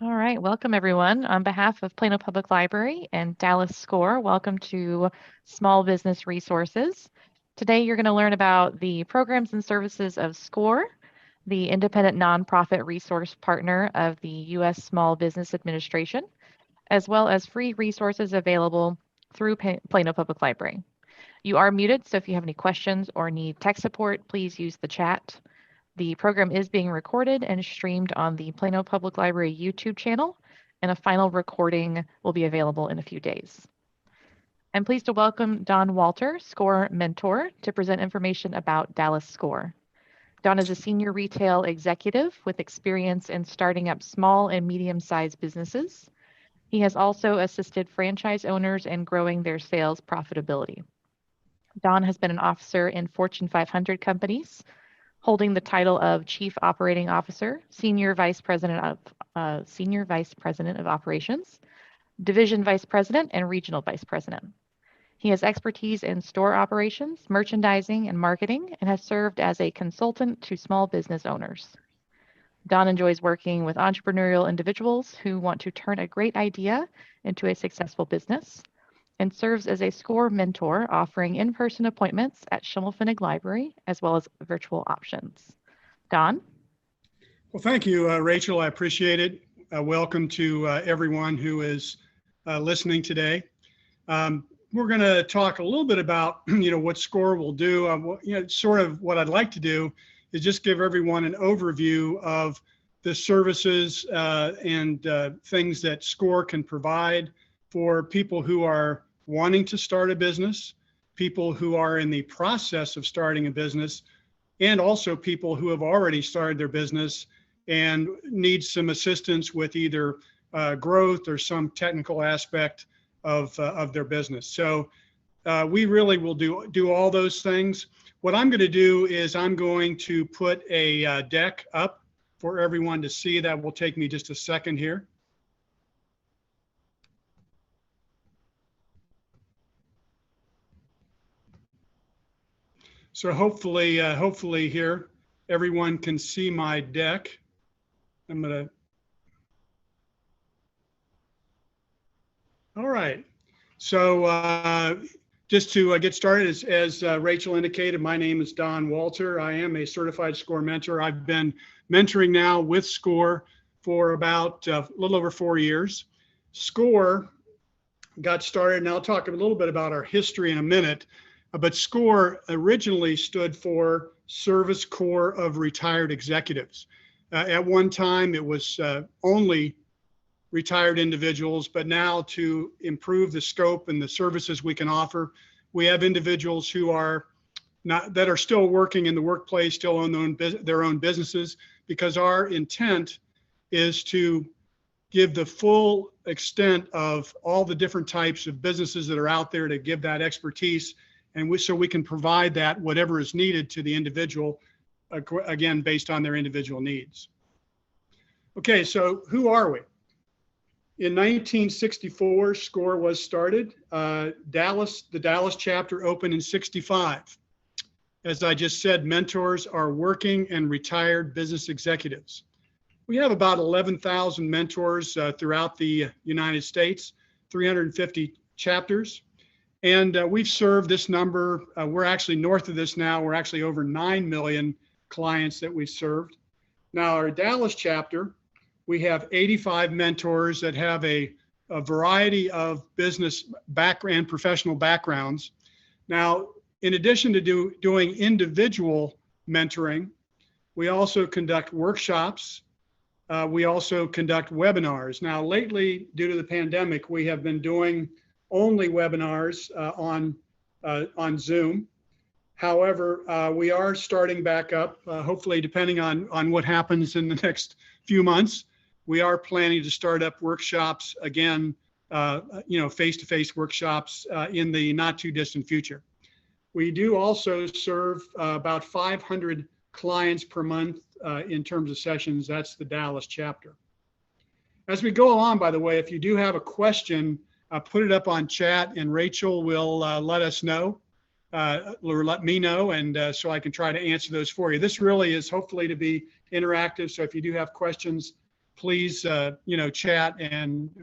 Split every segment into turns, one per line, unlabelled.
All right, welcome everyone. On behalf of Plano Public Library and Dallas SCORE, welcome to Small Business Resources. Today you're going to learn about the programs and services of SCORE, the independent nonprofit resource partner of the U.S. Small Business Administration, as well as free resources available through Plano Public Library. You are muted, so if you have any questions or need tech support, please use the chat. The program is being recorded and streamed on the Plano Public Library YouTube channel, and a final recording will be available in a few days. I'm pleased to welcome Don Walter, SCORE Mentor, to present information about Dallas SCORE. Don is a senior retail executive with experience in starting up small and medium-sized businesses. He has also assisted franchise owners in growing their sales profitability. Don has been an officer in Fortune 500 companies, holding the title of Chief Operating Officer, Senior Vice President of Operations, Division Vice President, and Regional Vice President. He has expertise in store operations, merchandising, and marketing, and has served as a consultant to small business owners. Don enjoys working with entrepreneurial individuals who want to turn a great idea into a successful business, and serves as a SCORE mentor, offering in-person appointments at Schimmelpfennig Library, as well as virtual options. Don?
Well, thank you, Rachel. I appreciate it. Welcome to everyone who is listening today. We're going to talk a little bit about, what SCORE will do. Sort of what I'd like to do is just give everyone an overview of the services and things that SCORE can provide for people who are wanting to start a business, people who are in the process of starting a business, and also people who have already started their business and need some assistance with either growth or some technical aspect of their business. So we really will do all those things. What I'm going to do is I'm going to put a deck up for everyone to see. That will take me just a second here. So hopefully here, everyone can see my deck. All right. So just to get started, as Rachel indicated, my name is Don Walter. I am a certified SCORE mentor. I've been mentoring now with SCORE for about a little over 4 years. SCORE got started, and I'll talk a little bit about our history in a minute. But SCORE originally stood for Service Corps of Retired Executives. At one time, it was only retired individuals, but now to improve the scope and the services we can offer, we have individuals who are still working in the workplace, still own their own businesses, because our intent is to give the full extent of all the different types of businesses that are out there, to give that expertise. And so we can provide that whatever is needed to the individual, again, based on their individual needs. Okay, so who are we? In 1964, SCORE was started. The Dallas chapter opened in 65. As I just said, mentors are working and retired business executives. We have about 11,000 mentors throughout the United States, 350 chapters. And we've served this number. We're actually north of this now. We're actually over 9 million clients that we've served. Now, our Dallas chapter, we have 85 mentors that have a variety of business and professional backgrounds. Now, in addition to doing individual mentoring, we also conduct workshops. We also conduct webinars. Now, lately, due to the pandemic, we have been doing only webinars on Zoom. However, we are starting back up, hopefully, depending on what happens in the next few months. We are planning to start up workshops again, face-to-face workshops in the not too distant future. We do also serve about 500 clients per month in terms of sessions. That's the Dallas chapter. As we go along, by the way, if you do have a question, put it up on chat, and Rachel will let us know, or let me know, and so I can try to answer those for you. This really is hopefully to be interactive, so if you do have questions, please, chat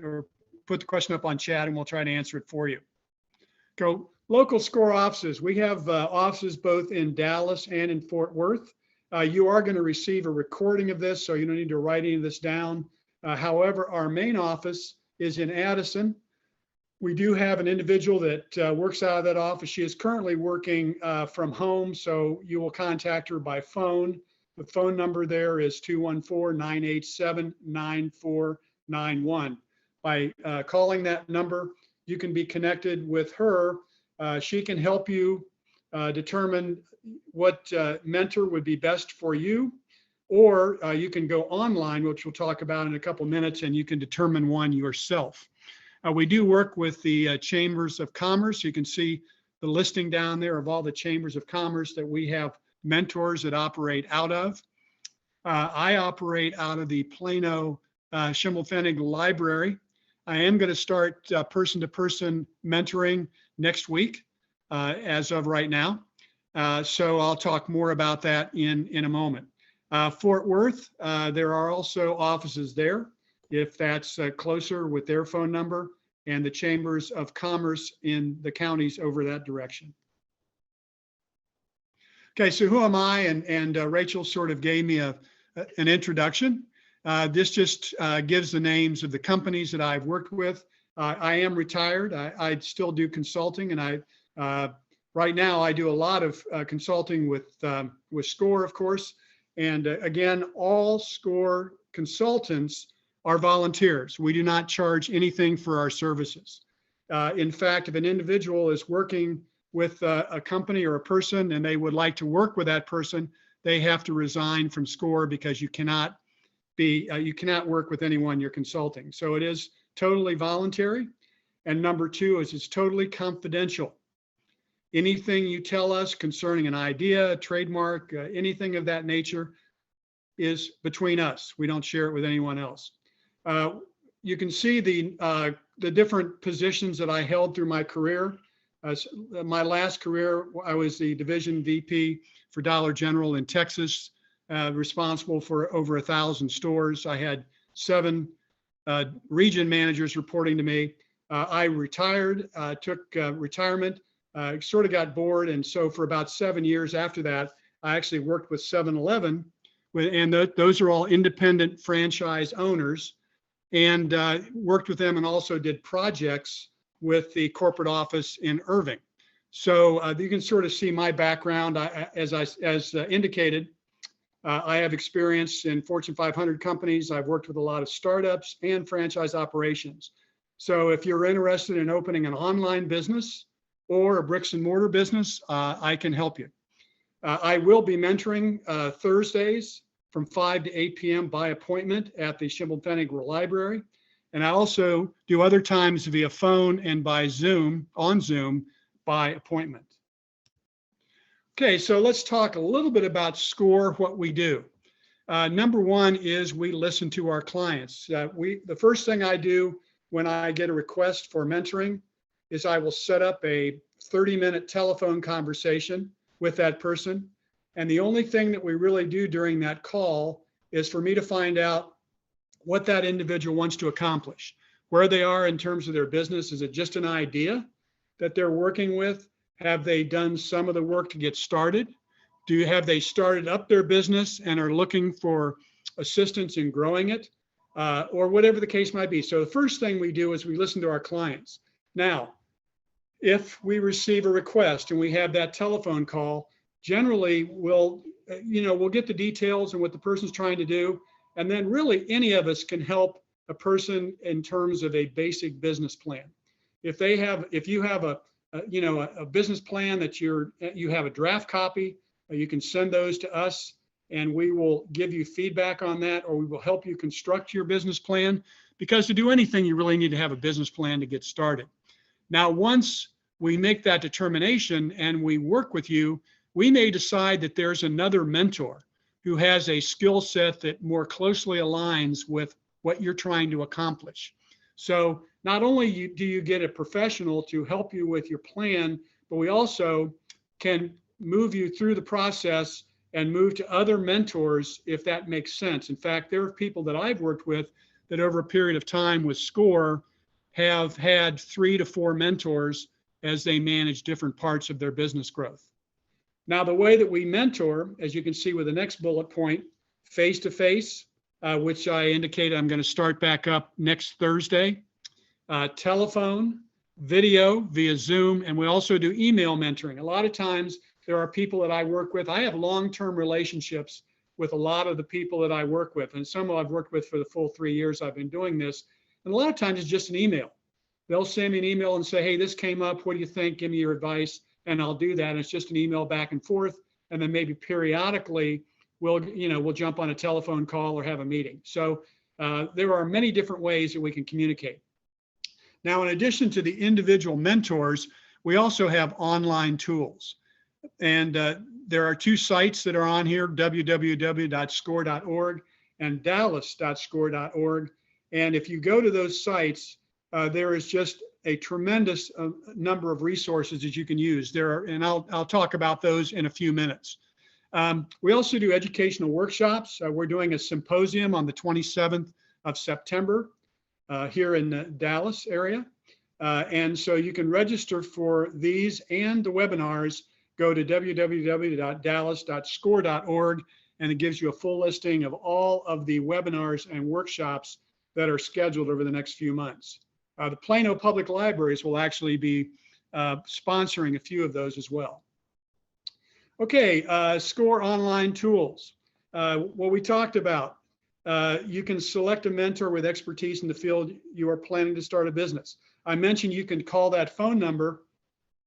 or put the question up on chat and we'll try to answer it for you. Go local SCORE offices. We have offices both in Dallas and in Fort Worth. You are going to receive a recording of this, so you don't need to write any of this down. However, our main office is in Addison. We do have an individual that works out of that office. She is currently working from home, so you will contact her by phone. The phone number there is 214-987-9491. By calling that number, you can be connected with her. She can help you determine what mentor would be best for you, or you can go online, which we'll talk about in a couple minutes, and you can determine one yourself. We do work with the chambers of commerce. You can see the listing down there of all the chambers of commerce that we have mentors that operate out of. I operate out of the Plano Public Library. I am going to start person-to-person mentoring next week as of right now. So I'll talk more about that in a moment. Fort Worth, there are also offices there, if that's closer, with their phone number, and the chambers of commerce in the counties over that direction. Okay, so who am I? And Rachel sort of gave me an introduction. This just gives the names of the companies that I've worked with. I am retired. I still do consulting, and right now I do a lot of consulting with SCORE, of course. And again, all SCORE consultants are volunteers. We do not charge anything for our services. In fact, if an individual is working with a company or a person and they would like to work with that person, they have to resign from SCORE, because you cannot work with anyone you're consulting. So it is totally voluntary. And number two is it's totally confidential. Anything you tell us concerning an idea, a trademark, anything of that nature is between us. We don't share it with anyone else. You can see the different positions that I held through my career. My last career, I was the division VP for Dollar General in Texas, responsible for over 1,000 stores. I had 7 region managers reporting to me. I retired, took retirement, sort of got bored. And so for about 7 years after that, I actually worked with 7-Eleven, and those are all independent franchise owners, and worked with them, and also did projects with the corporate office in Irving. So you can sort of see my background. As indicated, I have experience in Fortune 500 companies. I've worked with a lot of startups and franchise operations. So if you're interested in opening an online business or a bricks and mortar business, I can help you. I will be mentoring Thursdays from 5 to 8 p.m. by appointment at the Schimmelpfennig Library. And I also do other times via phone and by Zoom, on Zoom, by appointment. Okay, so let's talk a little bit about SCORE, what we do. Number one is we listen to our clients. The first thing I do when I get a request for mentoring is I will set up a 30-minute telephone conversation with that person. And the only thing that we really do during that call is for me to find out what that individual wants to accomplish, where they are in terms of their business. Is it just an idea that they're working with? Have they done some of the work to get started? Have they started up their business and are looking for assistance in growing it, or whatever the case might be? So the first thing we do is we listen to our clients. Now, if we receive a request and we have that telephone call, generally we'll get the details and what the person's trying to do. And then really any of us can help a person in terms of a basic business plan. If you have a business plan that you have a draft copy, you can send those to us and we will give you feedback on that, or we will help you construct your business plan, because to do anything, you really need to have a business plan to get started. Now, once we make that determination and we work with you, we may decide that there's another mentor who has a skill set that more closely aligns with what you're trying to accomplish. So not only do you get a professional to help you with your plan, but we also can move you through the process and move to other mentors if that makes sense. In fact, there are people that I've worked with that over a period of time with SCORE have had 3 to 4 mentors as they manage different parts of their business growth. Now, the way that we mentor, as you can see with the next bullet point, face-to-face, which I indicated I'm going to start back up next Thursday, telephone, video via Zoom, and we also do email mentoring. A lot of times there are people that I work with. I have long-term relationships with a lot of the people that I work with, and some I've worked with for the full 3 years I've been doing this. And a lot of times it's just an email. They'll send me an email and say, hey, this came up. What do you think? Give me your advice. And I'll do that. And it's just an email back and forth. And then maybe periodically we'll jump on a telephone call or have a meeting. So there are many different ways that we can communicate. Now, in addition to the individual mentors, we also have online tools. And there are 2 sites that are on here, www.score.org and dallas.score.org. And if you go to those sites, there is just a tremendous number of resources that you can use. And I'll talk about those in a few minutes. We also do educational workshops. We're doing a symposium on the 27th of September here in the Dallas area. And so you can register for these and the webinars. Go to www.dallas.score.org, and it gives you a full listing of all of the webinars and workshops that are scheduled over the next few months. The Plano Public Libraries will actually be sponsoring a few of those as well. Okay, SCORE online tools. What we talked about, you can select a mentor with expertise in the field you are planning to start a business. I mentioned you can call that phone number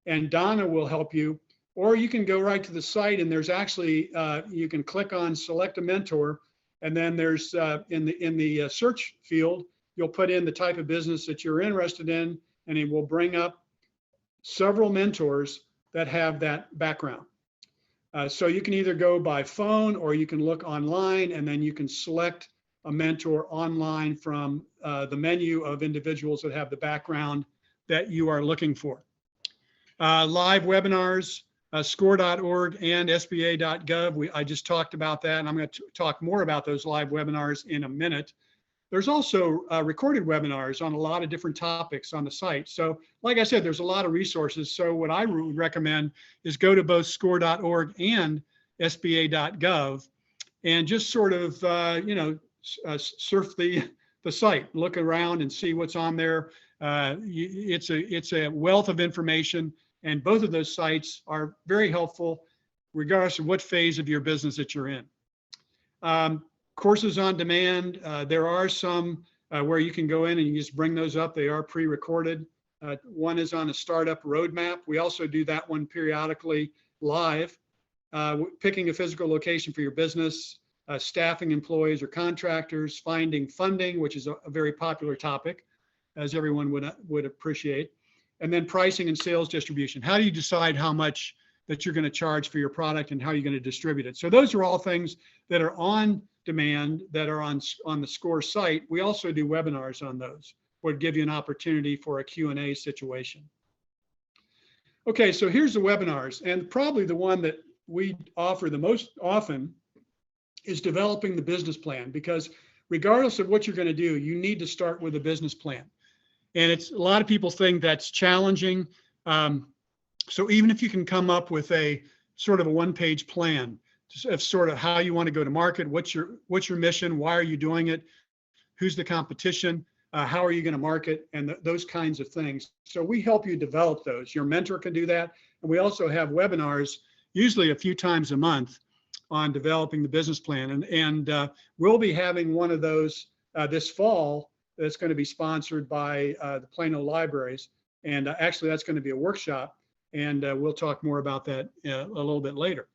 and Donna will help you, or you can go right to the site and there's actually, you can click on select a mentor, and then there's in the search field, you'll put in the type of business that you're interested in, and it will bring up several mentors that have that background. So you can either go by phone or you can look online, and then you can select a mentor online from the menu of individuals that have the background that you are looking for. Live webinars, score.org and sba.gov. I just talked about that, and I'm going to talk more about those live webinars in a minute. There's also recorded webinars on a lot of different topics on the site. So like I said, there's a lot of resources. So what I would recommend is go to both score.org and sba.gov and just sort of, surf the site, look around and see what's on there. It's a wealth of information, and both of those sites are very helpful regardless of what phase of your business that you're in. Courses on demand, there are some where you can go in and you just bring those up. They are pre-recorded. One is on a startup roadmap. We also do that one periodically live, picking a physical location for your business, staffing employees or contractors, finding funding, which is a very popular topic, as everyone would appreciate, and then pricing and sales distribution. How do you decide how much that you're going to charge for your product and how you're going to distribute it? So those are all things that are on demand, that are on the SCORE site. We also do webinars on those, would give you an opportunity for a Q&A situation. Okay, so here's the webinars, and probably the one that we offer the most often is developing the business plan, because regardless of what you're going to do, you need to start with a business plan. And it's a lot of people think that's challenging. So even if you can come up with a sort of a one-page plan of sort of how you want to go to market, what's your mission, why are you doing it, who's the competition, how are you going to market, and those kinds of things. So we help you develop those. Your mentor can do that. And we also have webinars, usually a few times a month, on developing the business plan. And we'll be having one of those this fall that's going to be sponsored by the Plano Libraries. And actually, that's going to be a workshop. And we'll talk more about that a little bit later.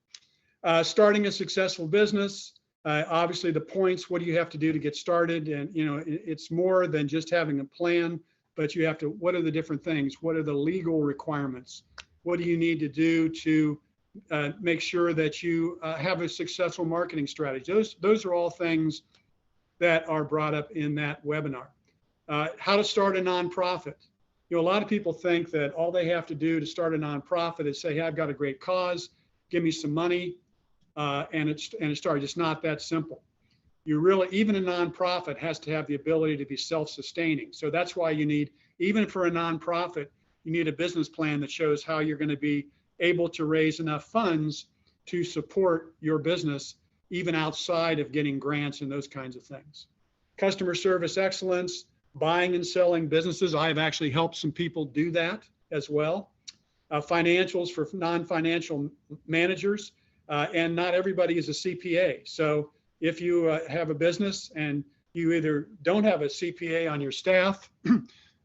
Starting a successful business, obviously the points, what do you have to do to get started? And, it's more than just having a plan, but you have to, what are the different things? What are the legal requirements? What do you need to do to make sure that you have a successful marketing strategy? Those are all things that are brought up in that webinar. How to start a nonprofit. A lot of people think that all they have to do to start a nonprofit is say, hey, I've got a great cause, give me some money. and it starts. It's not that simple. You really, even a nonprofit has to have the ability to be self-sustaining. So that's why you need, even for a nonprofit, you need a business plan that shows how you're going to be able to raise enough funds to support your business, even outside of getting grants and those kinds of things. Customer service excellence, buying and selling businesses. I've actually helped some people do that as well. Financials for non-financial managers, and not everybody is a CPA. So if you have a business and you either don't have a CPA on your staff,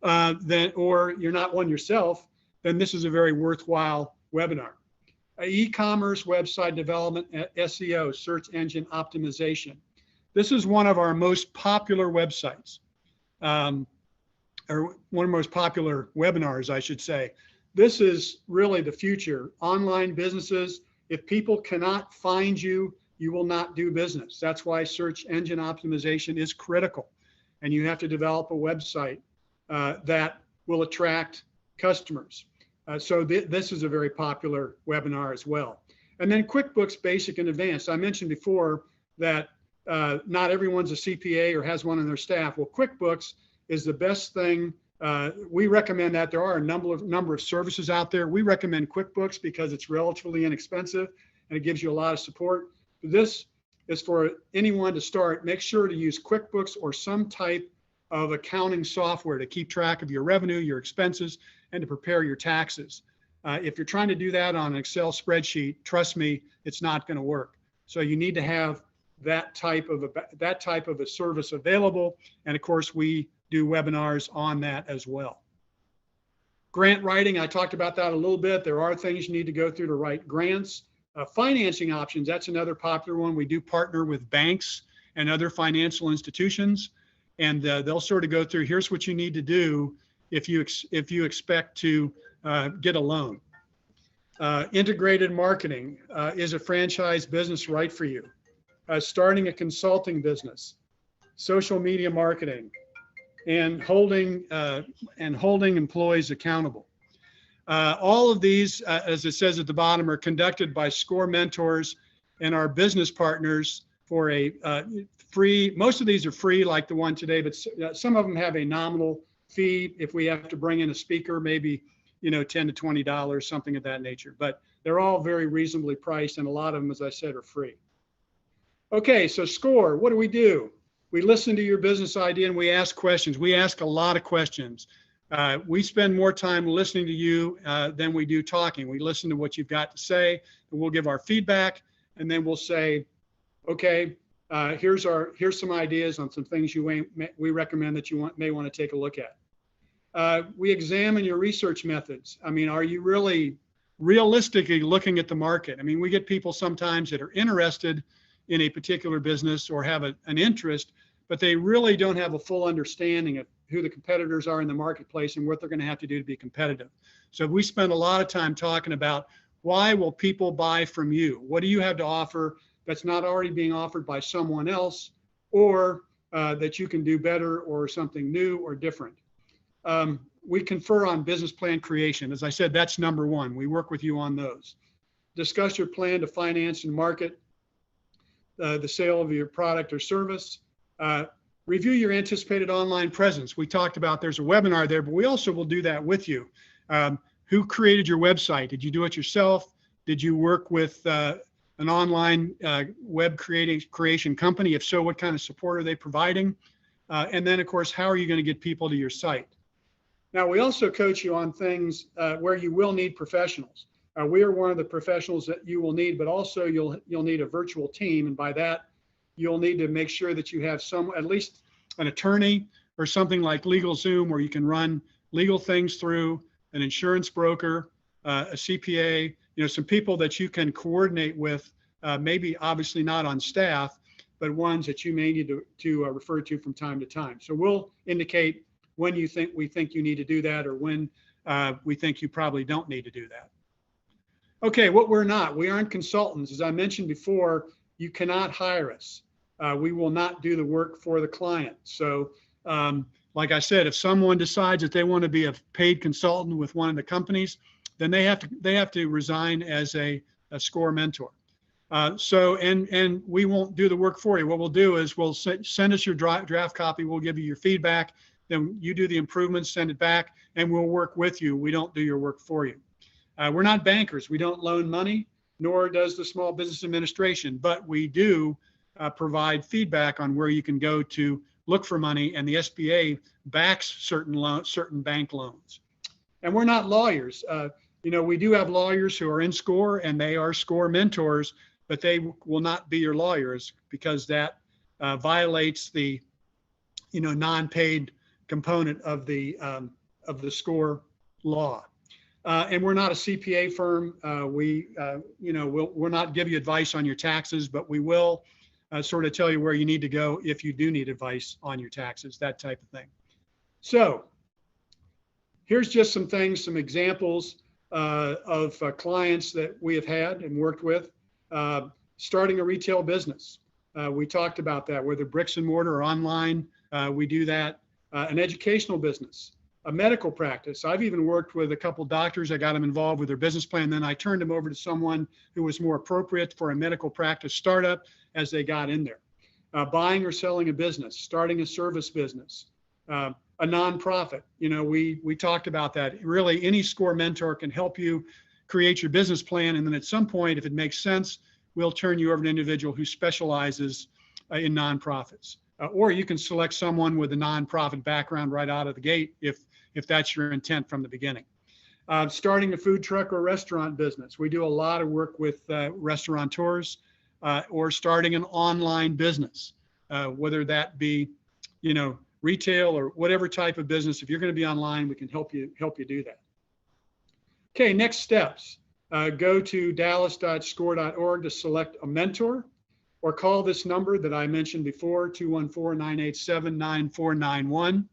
or you're not one yourself, then this is a very worthwhile webinar. E-commerce, website development, SEO, search engine optimization. This is one of our most popular websites, or one of the most popular webinars, I should say. This is really the future. Online businesses, if people cannot find you, you will not do business. That's why search engine optimization is critical. And you have to develop a website that will attract customers. So this is a very popular webinar as well. And then QuickBooks Basic and Advanced. I mentioned before that not everyone's a CPA or has one on their staff. Well, QuickBooks is the best thing. We recommend that. There are a number of services out there. We recommend QuickBooks because it's relatively inexpensive and it gives you a lot of support. This is for anyone to start. Make sure to use QuickBooks or some type of accounting software to keep track of your revenue, your expenses, and to prepare your taxes. If you're trying to do that on an Excel spreadsheet, trust me, it's not going to work. So you need to have that type of a service available. And of course, we do webinars on that as well. Grant writing, I talked about that a little bit. There are things you need to go through to write grants. Financing options, that's another popular one. We do partner with banks and other financial institutions, and they'll sort of go through, here's what you need to do if you expect to get a loan. Integrated marketing, is a franchise business right for you? Starting a consulting business, social media marketing, and holding employees accountable. All of these, as it says at the bottom, are conducted by SCORE mentors and our business partners for a free. Most of these are free, like the one today, but some of them have a nominal fee. If we have to bring in a speaker, maybe $10 to $20, something of that nature. But they're all very reasonably priced, and a lot of them, as I said, are free. Okay, so SCORE, what do? We listen to your business idea and we ask questions. We ask a lot of questions. We spend more time listening to you than we do talking. We listen to what you've got to say, and we'll give our feedback, and then we'll say, okay, here's some ideas on some things we recommend that you may want to take a look at. We examine your research methods. I mean, are you really realistically looking at the market? I mean, we get people sometimes that are interested in a particular business or have an interest, but they really don't have a full understanding of who the competitors are in the marketplace and what they're going to have to do to be competitive. So we spend a lot of time talking about, why will people buy from you? What do you have to offer that's not already being offered by someone else, or that you can do better, or something new or different? We confer on business plan creation. As I said, that's number one. We work with you on those. Discuss your plan to finance and market the sale of your product or service. Review your anticipated online presence. We talked about there's a webinar there, but we also will do that with you. Who created your website? Did you do it yourself? Did you work with an online web creation company? If so, what kind of support are they providing? And then, of course, how are you going to get people to your site? Now, we also coach you on things where you will need professionals. We are one of the professionals that you will need, but also you'll need a virtual team. And by that, you'll need to make sure that you have at least an attorney or something like LegalZoom, where you can run legal things through, an insurance broker, a CPA, some people that you can coordinate with, maybe obviously not on staff, but ones that you may need to refer to from time to time. So we'll indicate when we think you need to do that, or when we think you probably don't need to do that. Okay, what we're not, we aren't consultants. As I mentioned before, you cannot hire us. We will not do the work for the client. So like I said, if someone decides that they want to be a paid consultant with one of the companies, then they have to resign as a SCORE mentor. And we won't do the work for you. What we'll do is we'll send us your draft copy. We'll give you your feedback. Then you do the improvements, send it back, and we'll work with you. We don't do your work for you. We're not bankers. We don't loan money, nor does the Small Business Administration, but we do provide feedback on where you can go to look for money, and the SBA backs certain bank loans. And we're not lawyers. We do have lawyers who are in SCORE, and they are SCORE mentors, but they will not be your lawyers because that violates the non-paid component of the SCORE law. And we're not a CPA firm. We'll not give you advice on your taxes, but we will sort of tell you where you need to go if you do need advice on your taxes, that type of thing. So here's just some things, some examples of clients that we have had and worked with. Starting a retail business. We talked about that, whether bricks and mortar or online, we do that. An educational business, a medical practice. I've even worked with a couple doctors. I got them involved with their business plan. Then I turned them over to someone who was more appropriate for a medical practice startup as they got in there. Buying or selling a business, starting a service business, a nonprofit. We talked about that. Really, any SCORE mentor can help you create your business plan. And then at some point, if it makes sense, we'll turn you over to an individual who specializes in nonprofits. Or you can select someone with a nonprofit background right out of the gate if that's your intent from the beginning. Starting a food truck or restaurant business. We do a lot of work with restaurateurs or starting an online business, whether that be, retail or whatever type of business. If you're going to be online, we can help you do that. Okay, next steps. Go to dallas.score.org to select a mentor, or call this number that I mentioned before, 214-987-9491.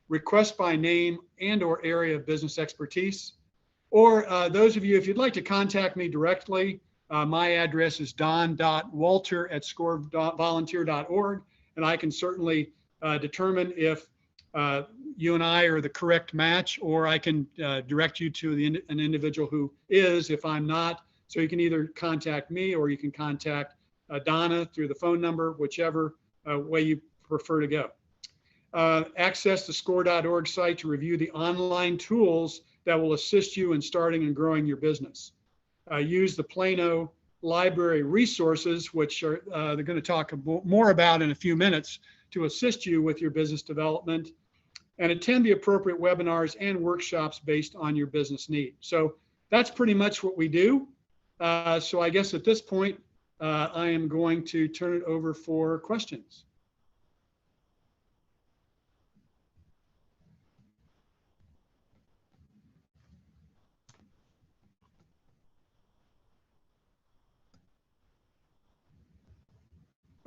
Request by name and or area of business expertise. Or those of you, if you'd like to contact me directly, my address is don.walter@scorevolunteer.org, and I can certainly determine if you and I are the correct match, or I can direct you to an individual who is, if I'm not. So you can either contact me or you can contact Donna through the phone number, whichever way you prefer to go. Access the score.org site to review the online tools that will assist you in starting and growing your business. Use the Plano Library resources, which they're going to talk more about in a few minutes, to assist you with your business development, and attend the appropriate webinars and workshops based on your business need. So that's pretty much what we do. So I guess at this point, I am going to turn it over for questions.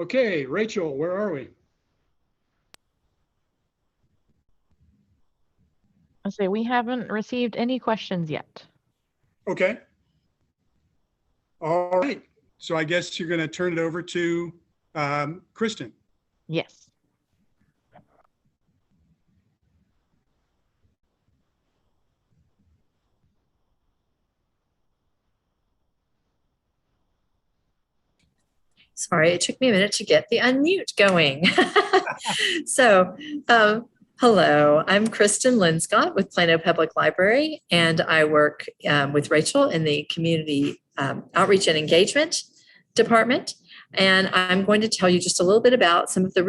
Okay, Rachel, where are we?
I say we haven't received any questions yet.
Okay. All right. So I guess you're going to turn it over to Kristen.
Yes.
Sorry, it took me a minute to get the unmute going. So, hello, I'm Kristen Linscott with Plano Public Library, and I work with Rachel in the Community Outreach and Engagement Department. And I'm going to tell you just a little bit about some of the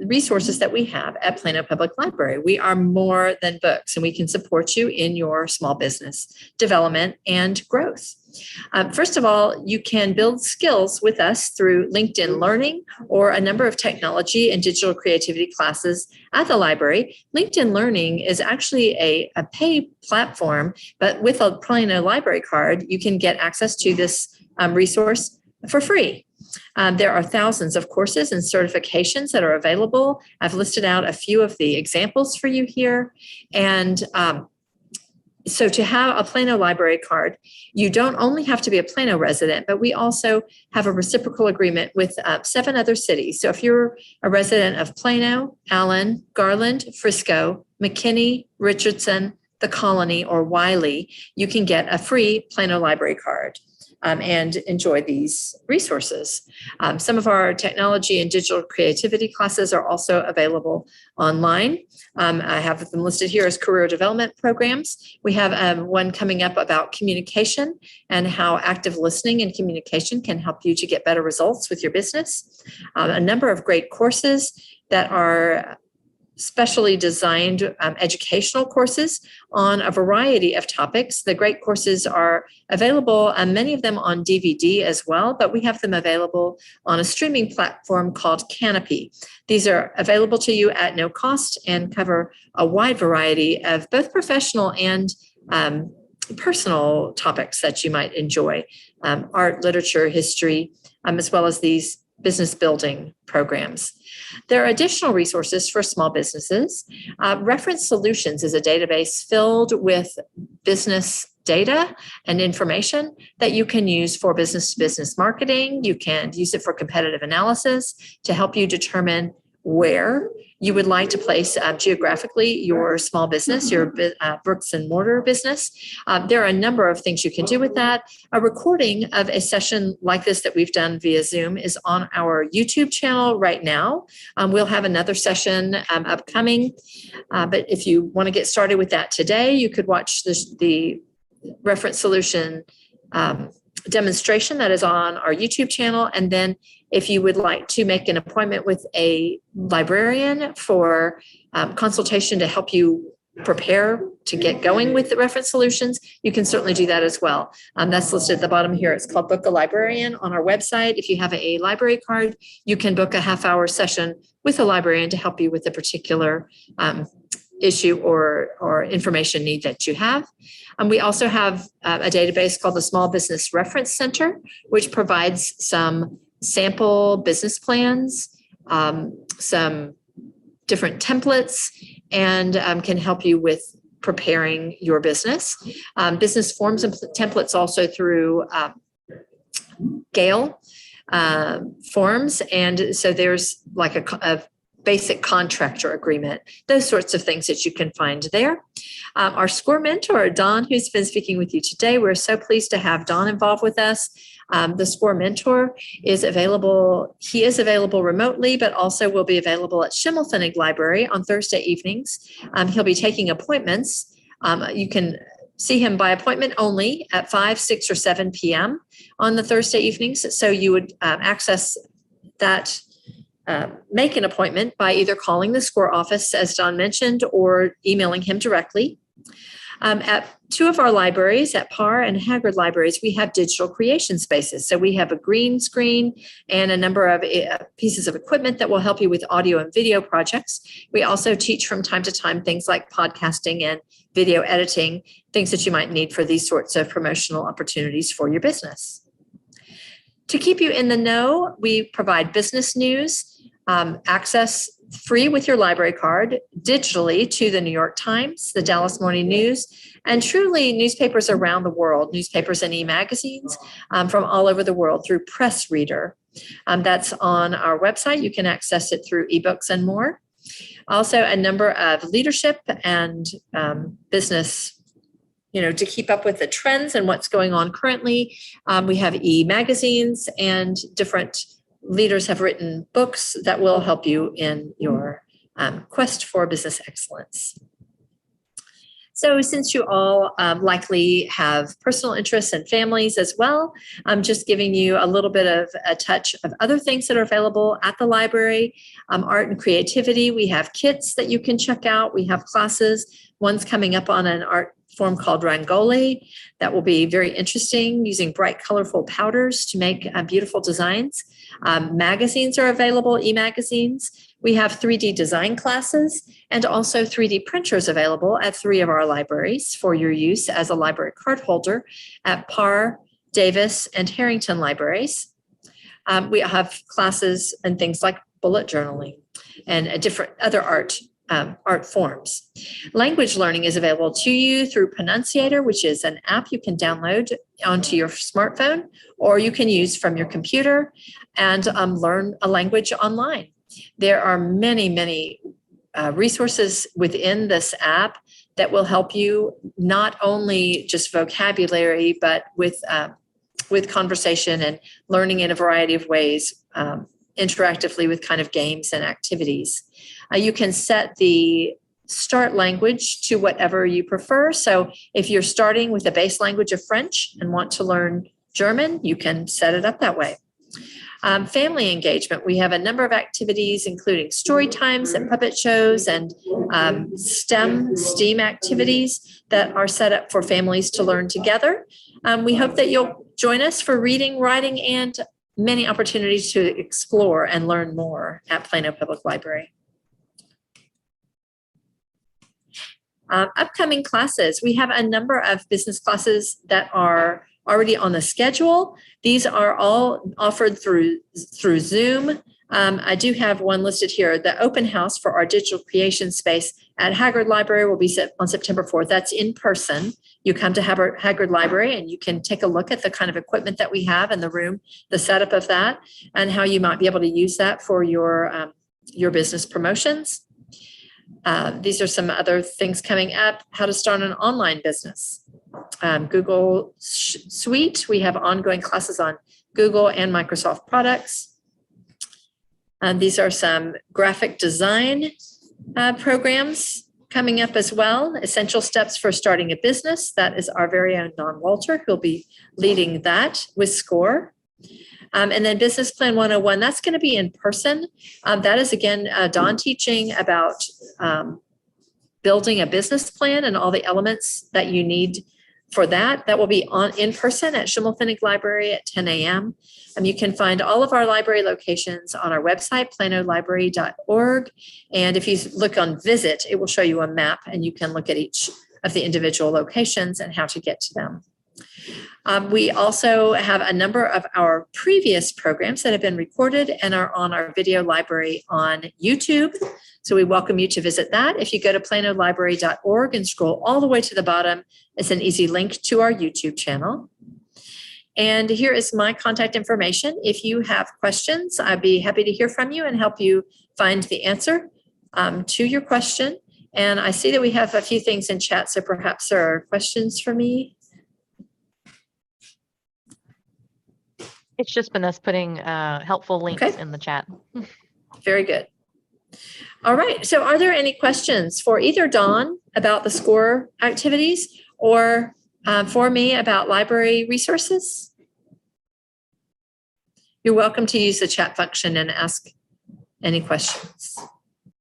resources that we have at Plano Public Library. We are more than books, and we can support you in your small business development and growth. First of all, you can build skills with us through LinkedIn Learning or a number of technology and digital creativity classes at the library. LinkedIn Learning is actually a paid platform, but with a Plano Library card, you can get access to this resource for free. There are thousands of courses and certifications that are available. I've listed out a few of the examples for you here. And so to have a Plano Library card, you don't only have to be a Plano resident, but we also have a reciprocal agreement with 7 other cities. So if you're a resident of Plano, Allen, Garland, Frisco, McKinney, Richardson, the Colony, or Wiley, you can get a free Plano Library card and enjoy these resources. Some of our technology and digital creativity classes are also available online. I have them listed here as career development programs. We have one coming up about communication and how active listening and communication can help you to get better results with your business. A number of great courses that are specially designed educational courses on a variety of topics. The great courses are available, many of them on DVD as well, but we have them available on a streaming platform called Canopy. These are available to you at no cost and cover a wide variety of both professional and personal topics that you might enjoy, art, literature, history, as well as these business building programs. There are additional resources for small businesses. Reference Solutions is a database filled with business data and information that you can use for business-to-business marketing. You can use it for competitive analysis to help you determine where you would like to place geographically your small business, your bricks and mortar business. There are a number of things you can do with that. A recording of a session like this that we've done via Zoom is on our YouTube channel right now. We'll have another session upcoming, but if you want to get started with that today, you could watch the reference solution demonstration that is on our YouTube channel. And then if you would like to make an appointment with a librarian for consultation to help you prepare to get going with the reference solutions, you can certainly do that as well. That's listed at the bottom here. It's called Book a Librarian on our website. If you have a library card, you can book a half-hour session with a librarian to help you with a particular issue or information need that you have. We also have a database called the Small Business Reference Center, which provides some sample business plans, some different templates, and can help you with preparing your business. Business forms and templates also through Gale forms. And so there's like a basic contractor agreement, those sorts of things that you can find there. Our SCORE mentor, Don, who's been speaking with you today, we're so pleased to have Don involved with us. The SCORE mentor is available. He is available remotely, but also will be available at Schimmelpfennig Library on Thursday evenings. He'll be taking appointments. You can see him by appointment only at 5, 6, or 7 p.m. on the Thursday evenings. So you would access that, make an appointment by either calling the SCORE office, as Don mentioned, or emailing him directly. At two of our libraries, at Parr and Haggard Libraries, we have digital creation spaces. So we have a green screen and a number of pieces of equipment that will help you with audio and video projects. We also teach from time to time things like podcasting and video editing, things that you might need for these sorts of promotional opportunities for your business. To keep you in the know, we provide business news, access free with your library card digitally to the New York Times, the Dallas Morning News, and truly newspapers around the world, newspapers and e-magazines from all over the world through Press Reader. That's on our website. You can access it through ebooks and more. Also, a number of leadership and business, to keep up with the trends and what's going on currently. We have e-magazines, and different leaders have written books that will help you in your quest for business excellence. So since you all likely have personal interests and families as well, I'm just giving you a little bit of a touch of other things that are available at the library. Art and creativity, we have kits that you can check out. We have classes. One's coming up on an art form called Rangoli that will be very interesting, using bright, colorful powders to make beautiful designs. Magazines are available, e-magazines. We have 3D design classes and also 3D printers available at 3 of our libraries for your use as a library card holder at Parr, Davis, and Harrington libraries. We have classes and things like bullet journaling and different other art forms. Language learning is available to you through Pronunciator, which is an app you can download onto your smartphone, or you can use from your computer and learn a language online. There are many, many resources within this app that will help you not only just vocabulary, but with conversation and learning in a variety of ways, interactively with kind of games and activities. You can set the start language to whatever you prefer. So if you're starting with a base language of French and want to learn German, you can set it up that way. Family engagement. We have a number of activities, including story times and puppet shows and STEAM activities that are set up for families to learn together. We hope that you'll join us for reading, writing, and many opportunities to explore and learn more at Plano Public Library. Upcoming classes. We have a number of business classes that are already on the schedule. These are all offered through Zoom. I do have one listed here. The open house for our digital creation space at Haggard Library will be set on September 4th. That's in person. You come to Haggard Library and you can take a look at the kind of equipment that we have in the room, the setup of that, and how you might be able to use that for your business promotions. These are some other things coming up. How to start an online business. Google Suite. We have ongoing classes on Google and Microsoft products. These are some graphic design programs coming up as well. Essential steps for starting a business. That is our very own Don Walter, who'll be leading that with SCORE. And then Business Plan 101, that's going to be in person. That is, again, Don teaching about building a business plan and all the elements that you need for that. That will be in person at Schimmelpfennig Library at 10 a.m. You can find all of our library locations on our website, planolibrary.org. And if you look on Visit, it will show you a map and you can look at each of the individual locations and how to get to them. We also have a number of our previous programs that have been recorded and are on our video library on YouTube. So we welcome you to visit that. If you go to planolibrary.org and scroll all the way to the bottom, it's an easy link to our YouTube channel. And here is my contact information. If you have questions, I'd be happy to hear from you and help you find the answer to your question. And I see that we have a few things in chat, so perhaps there are questions for me.
It's just been us putting helpful links in the chat.
Very good. All right. So are there any questions for either Dawn about the SCORE activities or for me about library resources? You're welcome to use the chat function and ask any questions.